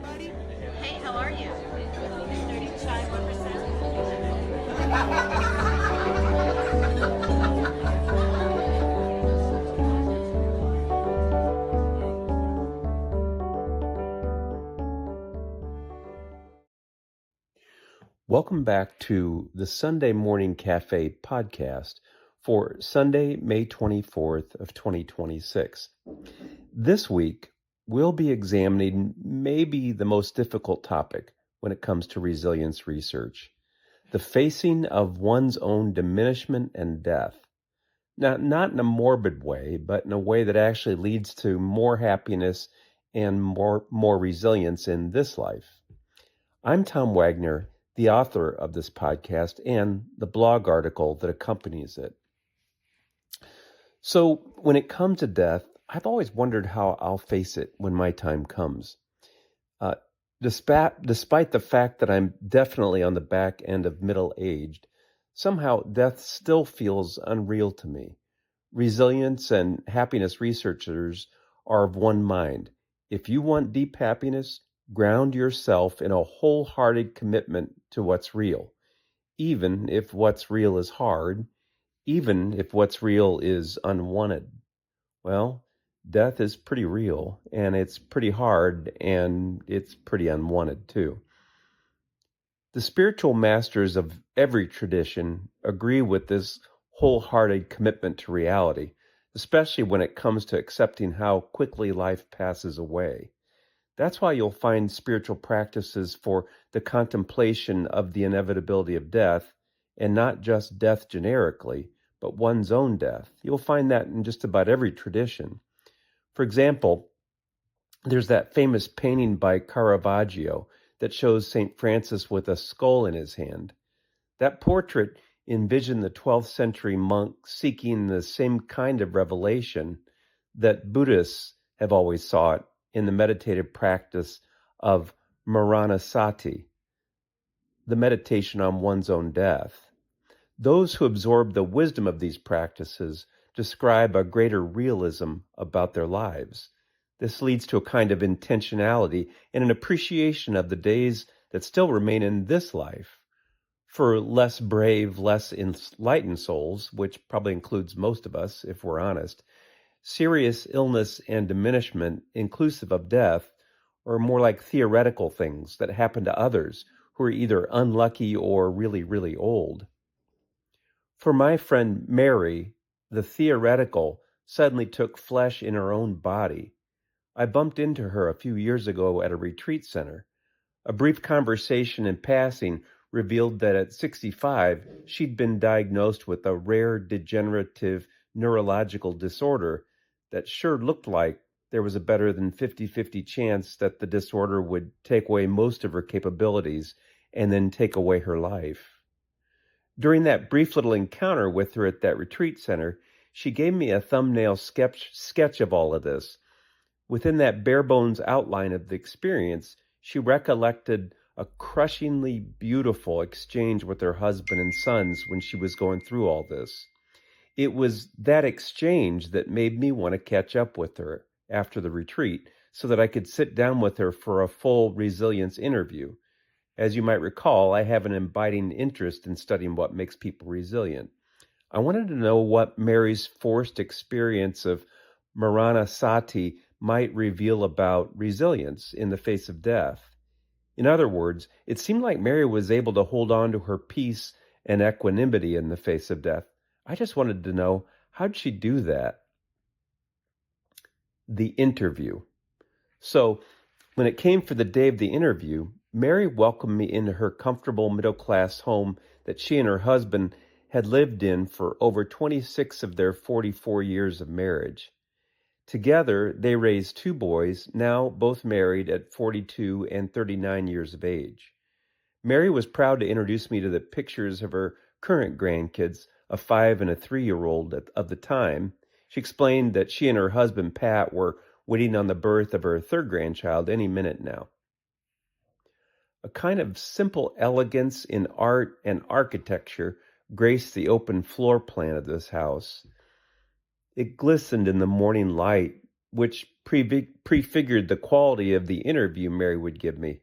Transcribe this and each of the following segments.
Hey, how are you? 30 shy 1%. Welcome back to the Sunday Morning Cafe podcast for Sunday, May 24th of 2026. This week, we'll be examining maybe the most difficult topic when it comes to resilience research, the facing of one's own diminishment and death. Now, not in a morbid way, but in a way that actually leads to more happiness and more resilience in this life. I'm Tom Wagner, the author of this podcast and the blog article that accompanies it. So when it comes to death, I've always wondered how I'll face it when my time comes. Despite the fact that I'm definitely on the back end of middle-aged, somehow death still feels unreal to me. Resilience and happiness researchers are of one mind. If you want deep happiness, ground yourself in a wholehearted commitment to what's real, even if what's real is hard, even if what's real is unwanted. Well, death is pretty real, and it's pretty hard, and it's pretty unwanted too. The spiritual masters of every tradition agree with this wholehearted commitment to reality, especially when it comes to accepting how quickly life passes away. That's why you'll find spiritual practices for the contemplation of the inevitability of death, and not just death generically, but one's own death. You'll find that in just about every tradition. For example, there's that famous painting by Caravaggio that shows St. Francis with a skull in his hand. That portrait envisioned the 12th century monk seeking the same kind of revelation that Buddhists have always sought in the meditative practice of mortality, the meditation on one's own death. Those who absorb the wisdom of these practices describe a greater realism about their lives. This leads to a kind of intentionality and an appreciation of the days that still remain in this life. For less brave, less enlightened souls, which probably includes most of us, if we're honest, serious illness and diminishment, inclusive of death, are more like theoretical things that happen to others who are either unlucky or really, really old. For my friend Mary, the theoretical suddenly took flesh in her own body. I bumped into her a few years ago at a retreat center. A brief conversation in passing revealed that at 65, she'd been diagnosed with a rare degenerative neurological disorder that sure looked like there was a better than 50-50 chance that the disorder would take away most of her capabilities and then take away her life. During that brief little encounter with her at that retreat center, she gave me a thumbnail sketch of all of this. Within that bare-bones outline of the experience, she recollected a crushingly beautiful exchange with her husband and sons when she was going through all this. It was that exchange that made me want to catch up with her after the retreat so that I could sit down with her for a full resilience interview. As you might recall, I have an abiding interest in studying what makes people resilient. I wanted to know what Mary's forced experience of mortality might reveal about resilience in the face of death. In other words, it seemed like Mary was able to hold on to her peace and equanimity in the face of death. I just wanted to know, how'd she do that? The interview. So, when it came for the day of the interview, Mary welcomed me into her comfortable middle-class home that she and her husband had lived in for over 26 of their 44 years of marriage. Together, they raised two boys, now both married at 42 and 39 years of age. Mary was proud to introduce me to the pictures of her current grandkids, a 5 and a 3-year-old of the time. She explained that she and her husband, Pat, were waiting on the birth of her third grandchild any minute now. A kind of simple elegance in art and architecture graced the open floor plan of this house. It glistened in the morning light, which prefigured the quality of the interview Mary would give me.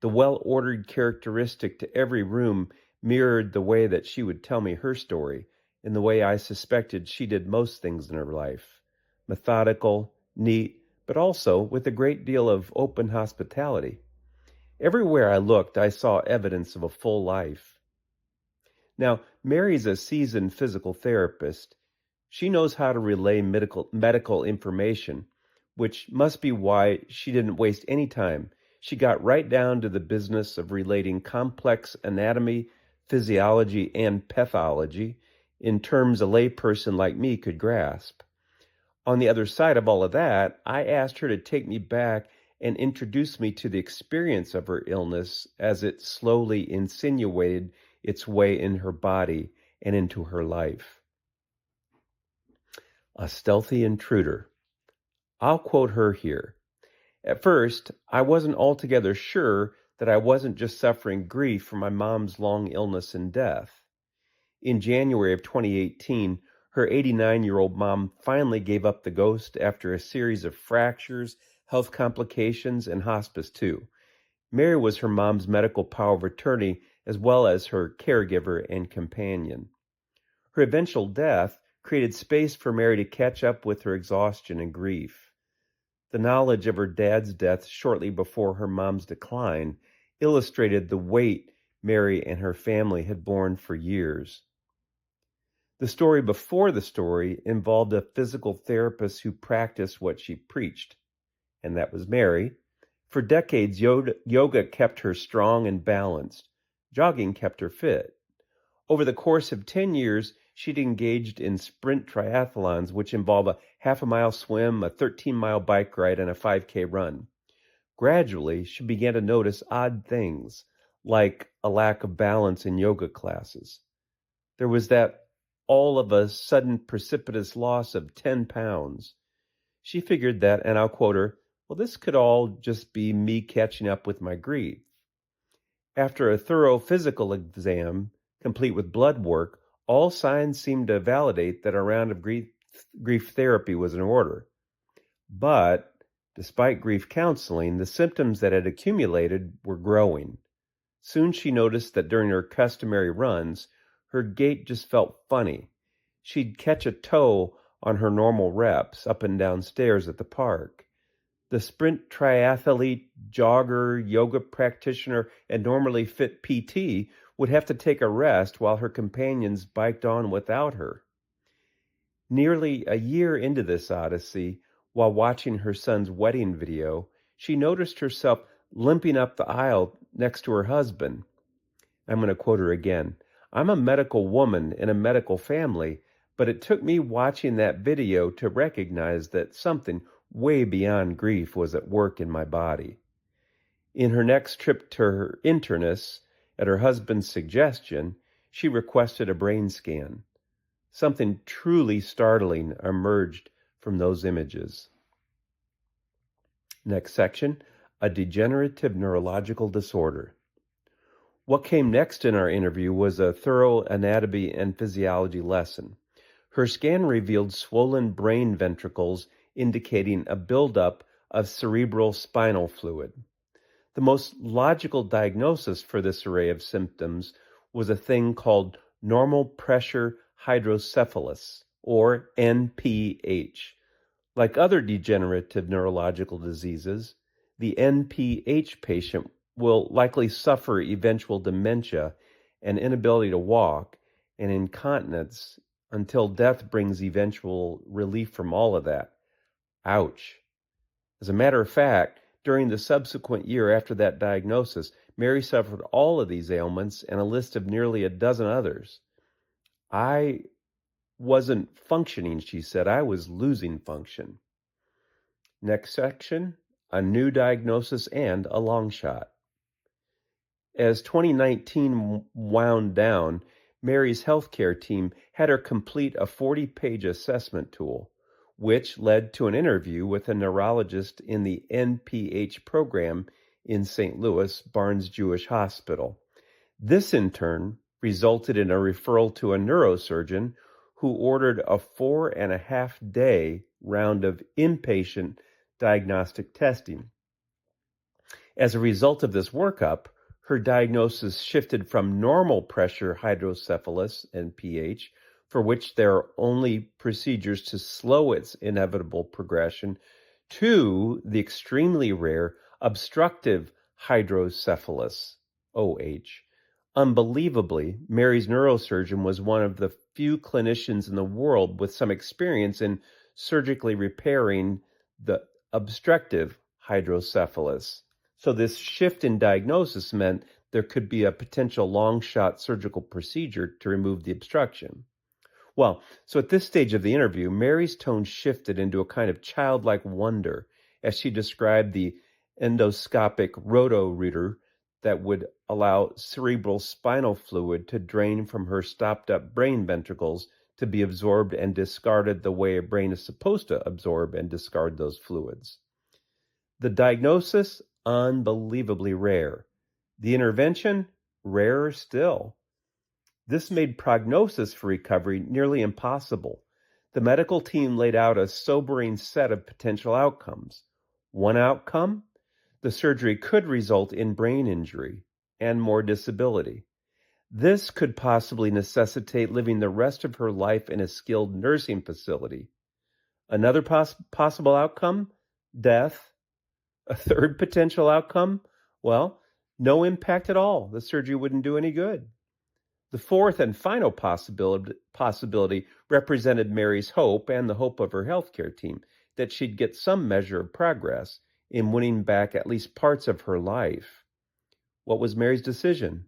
The well-ordered characteristic to every room mirrored the way that she would tell me her story, in the way I suspected she did most things in her life. Methodical, neat, but also with a great deal of open hospitality. Everywhere I looked, I saw evidence of a full life. Now, Mary's a seasoned physical therapist. She knows how to relay medical information, which must be why she didn't waste any time. She got right down to the business of relating complex anatomy, physiology, and pathology in terms a layperson like me could grasp. On the other side of all of that, I asked her to take me back and introduce me to the experience of her illness as it slowly insinuated its way in her body and into her life. A stealthy intruder. I'll quote her here. At first, I wasn't altogether sure that I wasn't just suffering grief from my mom's long illness and death. In January of 2018, her 89-year-old mom finally gave up the ghost after a series of fractures, health complications, and hospice too. Mary was her mom's medical power of attorney as well as her caregiver and companion. Her eventual death created space for Mary to catch up with her exhaustion and grief. The knowledge of her dad's death shortly before her mom's decline illustrated the weight Mary and her family had borne for years. The story before the story involved a physical therapist who practiced what she preached, and that was Mary. For decades, yoga kept her strong and balanced. Jogging kept her fit. Over the course of 10 years, she'd engaged in sprint triathlons, which involve a half-a-mile swim, a 13-mile bike ride, and a 5K run. Gradually, she began to notice odd things, like a lack of balance in yoga classes. There was that all of a sudden precipitous loss of 10 pounds. She figured that, and I'll quote her, well, this could all just be me catching up with my grief. After a thorough physical exam, complete with blood work, all signs seemed to validate that a round of grief therapy was in order. But, despite grief counseling, the symptoms that had accumulated were growing. Soon she noticed that during her customary runs, her gait just felt funny. She'd catch a toe on her normal reps up and down stairs at the park. The sprint triathlete, jogger, yoga practitioner, and normally fit PT would have to take a rest while her companions biked on without her. Nearly a year into this odyssey, while watching her son's wedding video, she noticed herself limping up the aisle next to her husband. I'm going to quote her again. I'm a medical woman in a medical family, but it took me watching that video to recognize that something way beyond grief was at work in my body. In her next trip to her internist, at her husband's suggestion, she requested a brain scan. Something truly startling emerged from those images. Next section, a degenerative neurological disorder. What came next in our interview was a thorough anatomy and physiology lesson. Her scan revealed swollen brain ventricles indicating a buildup of cerebral spinal fluid. The most logical diagnosis for this array of symptoms was a thing called normal pressure hydrocephalus, or NPH. Like other degenerative neurological diseases, the NPH patient will likely suffer eventual dementia and inability to walk and incontinence until death brings eventual relief from all of that. Ouch. As a matter of fact, during the subsequent year after that diagnosis, Mary suffered all of these ailments and a list of nearly a dozen others. I wasn't functioning, she said. I was losing function. Next section, a new diagnosis and a long shot. As 2019 wound down, Mary's healthcare team had her complete a 40-page assessment tool, which led to an interview with a neurologist in the NPH program in St. Louis Barnes-Jewish Hospital. This, in turn, resulted in a referral to a neurosurgeon who ordered a 4.5-day round of inpatient diagnostic testing. As a result of this workup, her diagnosis shifted from normal pressure hydrocephalus and pH, for which there are only procedures to slow its inevitable progression, to the extremely rare obstructive hydrocephalus, OH. Unbelievably, Mary's neurosurgeon was one of the few clinicians in the world with some experience in surgically repairing the obstructive hydrocephalus. So this shift in diagnosis meant there could be a potential long-shot surgical procedure to remove the obstruction. Well, so at this stage of the interview, Mary's tone shifted into a kind of childlike wonder as she described the endoscopic roto-rooter that would allow cerebral spinal fluid to drain from her stopped-up brain ventricles to be absorbed and discarded the way a brain is supposed to absorb and discard those fluids. The diagnosis, unbelievably rare. The intervention, rarer still. This made prognosis for recovery nearly impossible. The medical team laid out a sobering set of potential outcomes. One outcome? The surgery could result in brain injury and more disability. This could possibly necessitate living the rest of her life in a skilled nursing facility. Another possible outcome? Death. A third potential outcome? Well, no impact at all. The surgery wouldn't do any good. The fourth and final possibility represented Mary's hope and the hope of her healthcare team that she'd get some measure of progress in winning back at least parts of her life. What was Mary's decision?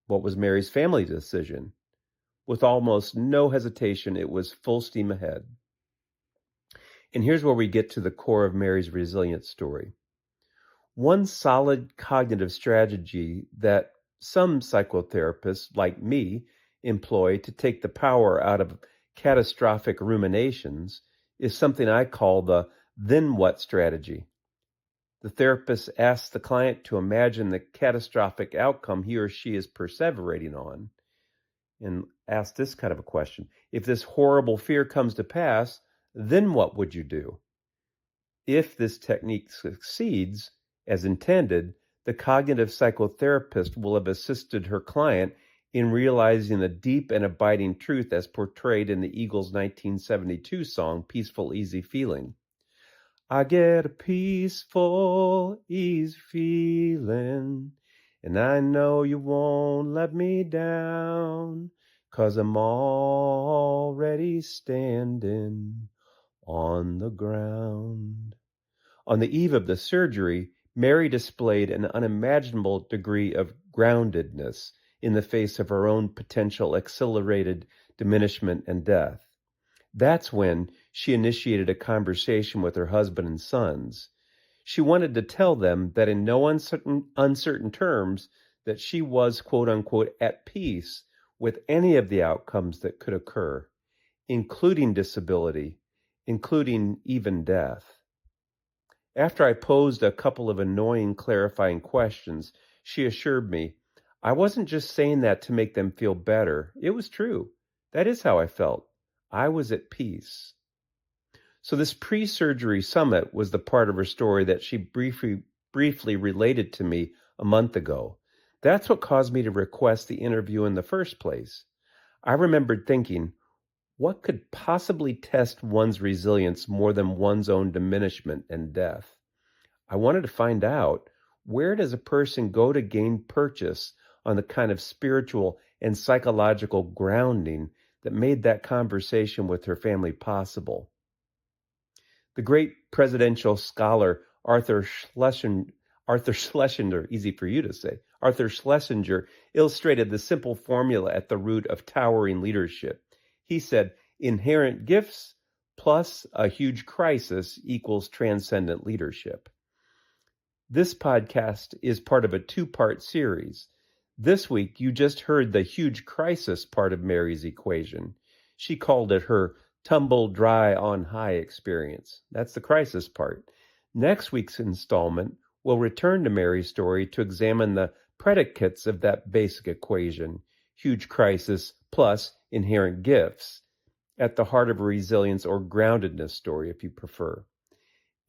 What was Mary's family decision? With almost no hesitation, it was full steam ahead. And here's where we get to the core of Mary's resilience story. One solid cognitive strategy that some psychotherapists, like me, employ to take the power out of catastrophic ruminations is something I call the then what strategy. The therapist asks the client to imagine the catastrophic outcome he or she is perseverating on and ask this kind of a question. If this horrible fear comes to pass, then what would you do? If this technique succeeds, as intended, the cognitive psychotherapist will have assisted her client in realizing the deep and abiding truth as portrayed in the Eagles' 1972 song, Peaceful, Easy Feeling. I get a peaceful, easy feeling, and I know you won't let me down, 'cause I'm already standing on the ground. On the eve of the surgery, Mary displayed an unimaginable degree of groundedness in the face of her own potential accelerated diminishment and death. That's when she initiated a conversation with her husband and sons. She wanted to tell them that in no uncertain terms that she was, quote unquote, at peace with any of the outcomes that could occur, including disability, including even death. After I posed a couple of annoying clarifying questions, she assured me, I wasn't just saying that to make them feel better. It was true. That is how I felt. I was at peace. So this pre-surgery summit was the part of her story that she briefly related to me a month ago. That's what caused me to request the interview in the first place. I remembered thinking, what could possibly test one's resilience more than one's own diminishment and death? I wanted to find out, where does a person go to gain purchase on the kind of spiritual and psychological grounding that made that conversation with her family possible? The great presidential scholar Arthur Schlesinger, easy for you to say, Arthur Schlesinger illustrated the simple formula at the root of towering leadership. He said, inherent gifts plus a huge crisis equals transcendent leadership. This podcast is part of a two-part series. This week, you just heard the huge crisis part of Mary's equation. She called it her tumble dry on high experience. That's the crisis part. Next week's installment will return to Mary's story to examine the predicates of that basic equation, huge crisis plus inherent gifts, at the heart of a resilience or groundedness story, if you prefer.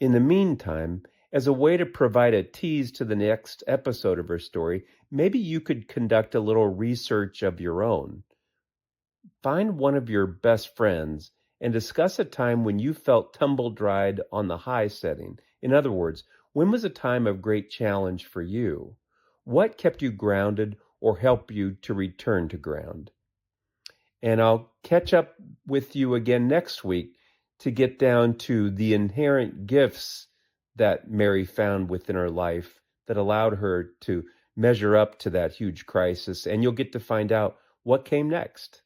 In the meantime, as a way to provide a tease to the next episode of her story, maybe you could conduct a little research of your own. Find one of your best friends and discuss a time when you felt tumble-dried on the high setting. In other words, when was a time of great challenge for you? What kept you grounded or helped you to return to ground? And I'll catch up with you again next week to get down to the inherent gifts that Mary found within her life that allowed her to measure up to that huge crisis. And you'll get to find out what came next.